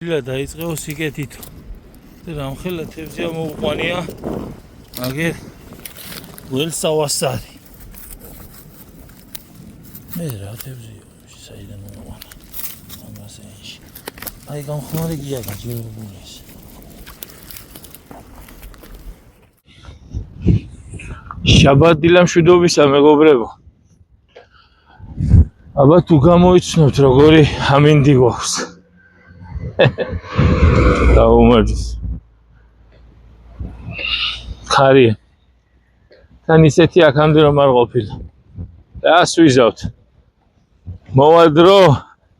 დილა დაიწყეო სიკეთით. რამხელა თევზია მოუყვანია. აგერ ველსავასარი. მე რა თევზია, საიდან მოუყვანა. ამასეში. აი გამხმარი გია გაჯერებული ეს. შაბათ დილა მშვიდობისა მეგობრებო. აბა თუ გამოიცნობთ როგორი ამინდი გვაქვს. დაუმარჯოს. ხარია. თან ისეთი აქამდე რომ არ ყოფილა. რას ვიზავთ? მოვა დრო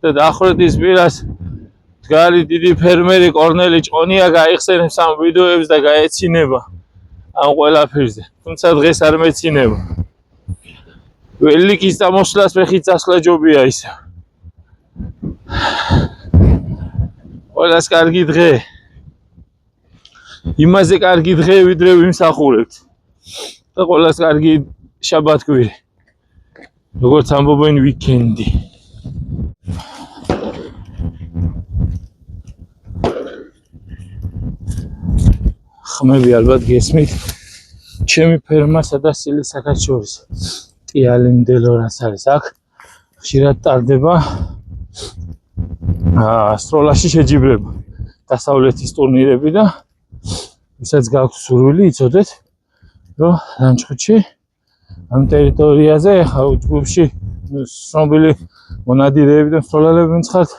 და დახვრეტის პირას მდგარი დიდი ფერმერი კორნელი ჭყონია გაიხსენებს ამ ვიდეოებს და გაეცინება ამ ყველაფერზე. თუმცა დღეს არ მეცინება. ველიკის დამოსვლას ფეხით წასვლა ჯობია ისე. ყველას კარგი დღე. იმაზე კარგი დღე ვიდრე ვიმსახურებთ. და ყველას კარგი შაბათკვირი. როგორც ამბობენ ვიკენდი. ხმები ალბათ გესმით. ჩემი ფერმა სადა სილისაკაც შორის. ტიალინდელო რაც არის აქ. ხშირად ტარდება სტროლაში შეჯიბრება. დასავლეთის ტურნირები და ვისაც გაქვს სურვილი იცოდეთ რომ ლანჩხუთში ამ ტერიტორიაზე ჯგუფში ცნობილი მონადირეები და მსროლელები მცხართ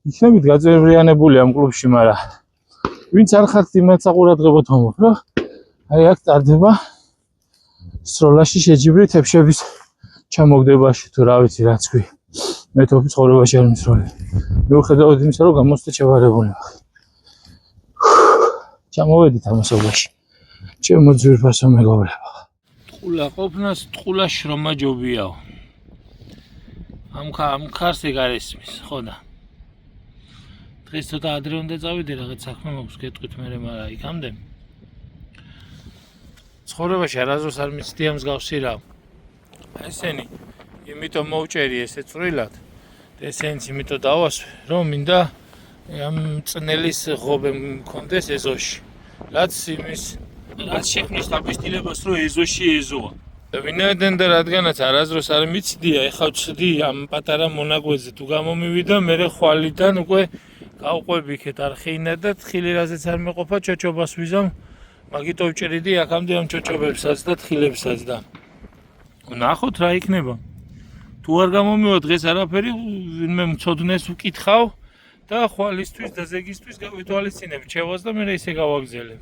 იქნებით გაწევრიანებული ამ კლუბში, მაგრამ ვინც არ ხართ იმათ საყურადღებოდ ამბობ, რომ აი აქ ტარდება სტროლაში შეჯიბრი თებშების ჩამოგდებაში თუ რა ვიცი რაც ქვი. მე თვითონ ცხოვრებაში არ მსროლელი. მიუხედავად იმისა, რომ გამოსვლა ჩავარებული ვარ. ჩამოვედით ამასობაში. ჩემო ძვირფასო მეგობრებო. ტყულა ყოფნას ტყულა შრომა ჯობიაო. ამ ხარს ეგ არ ესმის, ხო და. დღეს ცოტა ადრე უნდა წავიდე, რაღაც საქმე მაქვს გეტყვით მე, მაგრამ იქამდე. ცხოვრებაში არასდროს არ მიცდია მსგავსი რა. ესენი იმიტომ მოვჭერი ესე წვრილად. ესენიც იმიტომ დავასვე, რომ მინდა ამ წნელის ღობე მქონდეს ეზოში. რაც შექმნის დაბეჭდილებას, რომ ეზოში ეზოა. ვინაიდან და რადგანაც არასდროს არ მიცდია, ეხლა ვწდი ამ პატარა მონაკვეთზე თუ გამომივიდა, მე ხვალიდან უკვე გავყვები იქეთ არხეინა და თხილი რაზეც არ მეყოფა ჩოჩობას ვიზამ. მაგიტო ვჭერიდი აქამდე ამ ჩოჩობებსაც და თხილებსაც და ნახოთ რა იქნება. თუ არ გამომივა დღეს არაფერი, ვინმე მცოდნეს ვკითხავ და ხვალისთვის და ზეგისთვის გავეთვალისწინებ ჩევას და მე ისე გავაგზელებ.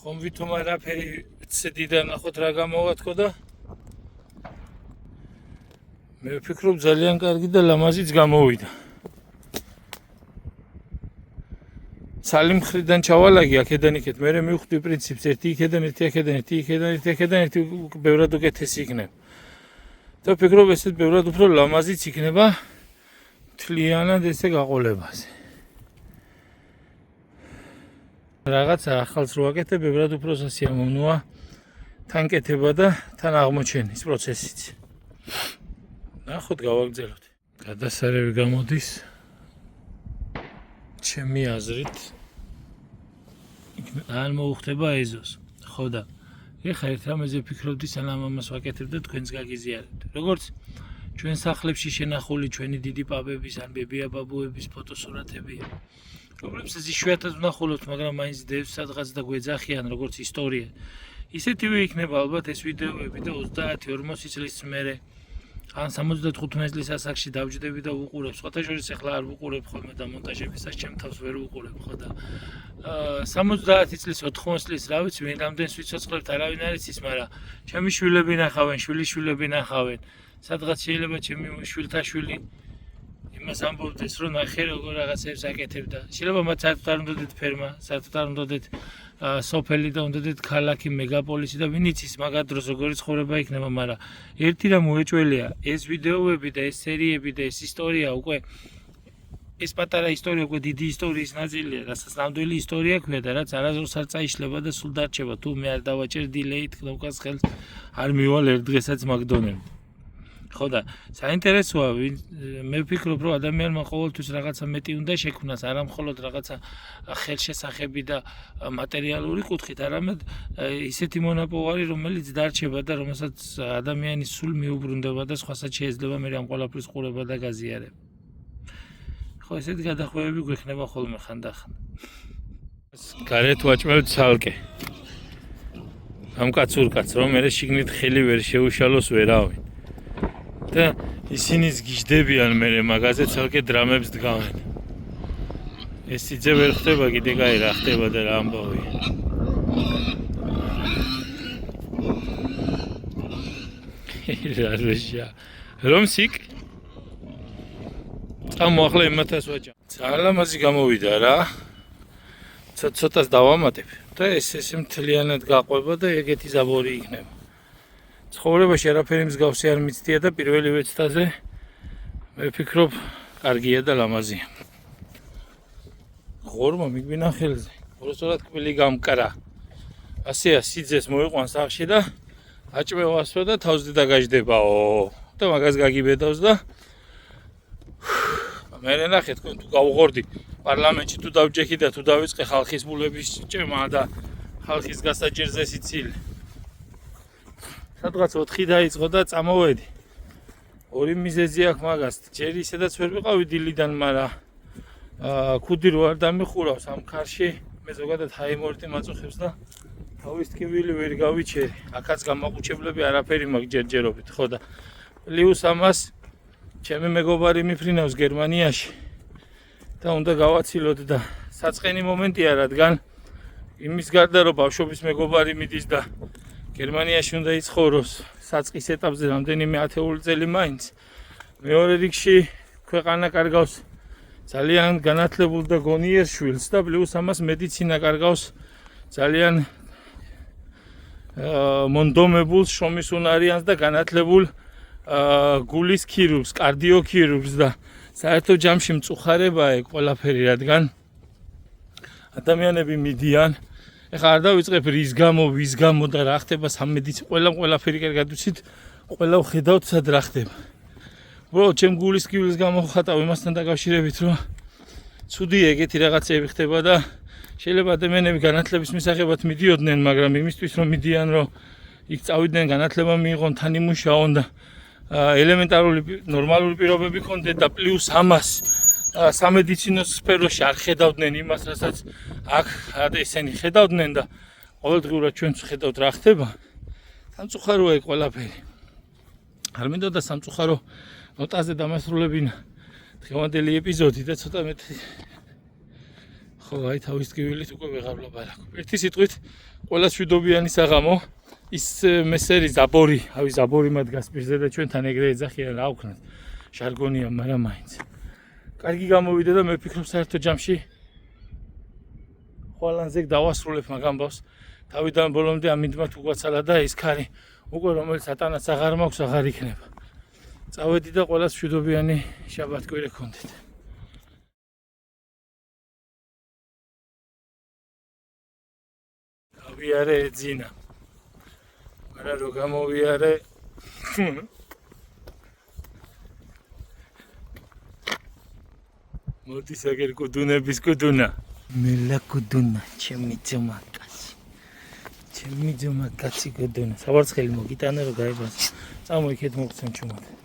ხომ ვითომ არაფერი ცდიდან ნახოთ რა გამოვა და მე ვფიქრობ ძალიან კარგი და ლამაზიც გამოვიდა. სალი მხრიდან ჩავალაგი აქედან იქეთ, მე მივხვდი პრინციპს ერთი იქედან ერთი აქედან ერთი იქედან ერთი აქედან ერთი ბევრად უკეთესი იქნება. და ვფიქრობ ესეც ბევრად უფრო ლამაზიც იქნება მთლიანად ესე გაყოლებაზე. რაღაცა ახალს რო აკეთებ, ბევრად უფრო სასიამოვნოა თან კეთება და თან აღმოჩენის პროცესიც. ნახოთ გავაგრძელოთ. გადასარევი გამოდის ჩემი აზრით არ მოუხდება ეზოს. ხო და ეხლა ერთ რამეზე ვფიქრობდი სანამ ამას ვაკეთებ და თქვენს გაგიზიარებთ. როგორც ჩვენ სახლებში შენახული ჩვენი დიდი პაპების ან ბებია-ბაბუების ფოტოსურათებია. რომლებსაც იშვიათად ვნახულობთ, მაგრამ მაინც დევს სადღაც და გვეძახიან როგორც ისტორია. ისეთივე იქნება ალბათ ეს ვიდეოები და 30-40 წლის მერე ან 75 წლის ასაკში დავჯდები და ვუყურებ. სხვათა შორის ახლა არ ვუყურებ ხოლმე და მონტაჟებისას ჩემ თავს ვერ ვუყურებ, ხო და 70 წლის 80 წლის რა ვიცი, ვინ რამდენს ვიცოცხლებთ არავინ არ იცის, მაგრამ ჩემი შვილები ნახავენ, შვილიშვილები ნახავენ. სადღაც შეიძლება ჩემი შვილთა შვილი იმას ამბობდეს, რომ ნახე როგორ რაღაცებს აკეთებდა. შეიძლება მათ საერთოდ არ უნდათ ფერმა, საერთოდ არ უნდათ სოფელი და უნდათ ქალაქი, მეგაპოლისი და ვინ იცის მაგათ დროს როგორი ცხოვრება იქნება, მაგრამ ერთი რამ მოეჭველია, ეს ვიდეოები და ეს სერიები და ეს ისტორია უკვე ეს პატარა ისტორია უკვე დიდი ისტორიის ნაწილია, რასაც ნამდვილი ისტორია ქვია და რაც არასდროს არ წაიშლება და სულ დარჩება. თუ მე არ დავაჭერ დილეით კნოპკას ხელს არ მივალ ერთ დღესაც მაგდონელდ. ხო და საინტერესოა, მე ვფიქრობ, რომ ადამიანმა ყოველთვის რაღაცა მეტი უნდა შექმნას, არა მხოლოდ რაღაცა ხელშესახები და მატერიალური კუთხით, არამედ ისეთი მონაპოვარი, რომელიც დარჩება და რომელსაც ადამიანის სულ მიუბრუნდება და სხვასაც შეიძლება მე ამ ყველაფრის ყურება და გაზიარება. ხო, ესეთი გადახვევები გვექნება ხოლმე ხანდახან. გარეთ ვაჭმევთ ცალკე. ამ კაცურკაც, რომ მე შიგნით ხელი ვერ შეუშალოს ვერავინ. და ისინიც გიждდებიან მე მაგაზე ცალკე დრამებს დგავენ. ეს სიძე ვერ ხდება კიდე კაი რა ხდება და რა ამბავია. რაშია. რომ სიკ? მოახლა იმათას ვაჭამ. ძალამაზი გამოვიდა რა. ცოტას დავამატებ და ეს მთლიანად გაყვება და ეგეთი ზაბორი იქნება. ცხოვრებაში არაფერი მსგავსი არ მიცდია და პირველივე ცდაზე მე ვფიქრობ, კარგია და ლამაზია. ღორმა მიგვინა ხელზე. უბრალოდ კბილი გამკრა. ასეა სიძეს მოიყვან სახში და აჭმევასო და თავზე დაგაждდებაო. და მაგას გაგიბედავს და მე ნახე თქვენ თუ გავუღორდი პარლამენტში თუ დავჯექი და თუ დავიწყე ხალხის ბულების ჭემა და ხალხის გასაჭირზე სიცილი. სადღაც 4 დაიწყო და წამოვედი. ორი მიზეზი აქვს მაგას. ჯერ ისედაც ვერ ვიყავი დილიდან, მაგრამ ქუდი რო არ დამიხურავს ამ ქარში, მე ზოგადად ჰაიმორტი მაწუხებს და თავის ტკივილი ვერ გავიჩერი. აქაც გამაყუჩებლები არაფერი მაქვს ჯერჯერობით, ხო და პლუს ამას ჩემი მეგობარი მიფრინავს გერმანიაში და უნდა გავაცილოთ და საწყენი მომენტია, რადგან იმის გარდა რომ ბავშვობის მეგობარი მიდის და გერმანიაში უნდა იცხოვროს საწყის ეტაპზე რამდენიმე ათეული წელი მაინც. მეორე რიგში ქვეყანა კარგავს ძალიან განათლებულ და გონიერ შვილს და პლუს ამას მედიცინა კარგავს ძალიან მონდომებულ შრომის უნარიანს და განათლებულ გულის ქირურგს, კარდიოქირურგს და საერთო ჯამში მწუხარებაა ეგ ყველაფერი, რადგან ადამიანები მიდიან. ეხლა არ დავიწყებ რის გამო, ვის გამო და რა ხდება სამედიცინო ყველაფერი კარგად ვიცით, ყველა ვხედავთ სად რა ხდება. უბრალოდ ჩემ გულის ქივილის გამო ხატავ იმასთან დაკავშირებით, რომ ცუდი ეგეთი რაღაცები ხდება და შეიძლება ადამიანები განათლების მისაღებად მიდიოდნენ, მაგრამ იმისთვის რომ მიდიან, რომ იქ წავიდნენ, განათლება მიიღონ, თან იმუშაონ და ელემენტარული ნორმალური პირობები ქონდეთ და პლუს ამას სამედიცინო სფეროში არ ხედავდნენ იმას, რასაც აქ ესენი ხედავდნენ და ყოველდღიურად ჩვენც ხედავთ რა ხდება. სამწუხაროა ეგ ყველაფერი. არ მინდოდა სამწუხარო ნოტაზე დამასრულებინა დღევანდელი ეპიზოდი და ცოტა მეტი ხო, აი თავის ტკივილით უკვე ვეღარ ვლაპარაკობ. ერთი სიტყვით, ყველა შვიდობიანი საღამო ის მესერი ზაბორი, ავი ზაბორი მათ გასპირზე და ჩვენთან ეგრე ეძახიან რა ვქნათ. ჟარგონია, მაგრამ მაინც. კარგი გამოვიდა და მე ვფიქრობ საერთო ჯამში ყველანზე დავასრულებ მაგ ამბავს. თავიდან ბოლომდე ამინდმა თუ გვაცალა და ის ქარი უკვე რომელიც ატანაც აღარ მაქვს, აღარ იქნება. წავედი და ყველას მშვიდობიანი შაბათ-კვირა გქონდეთ. გავიარე ეძინა. მაგრამ რო გამოვიარე მოდი საგერ კუდუნების კუდუნა. მელა კუდუნა, ჩემი ძმაკაცი. ჩემი ძმაკაცი კუდუნა. საბარცხელი მოგიტანა რომ გაიბას. წამო იქეთ მოგცემ ჩუმად.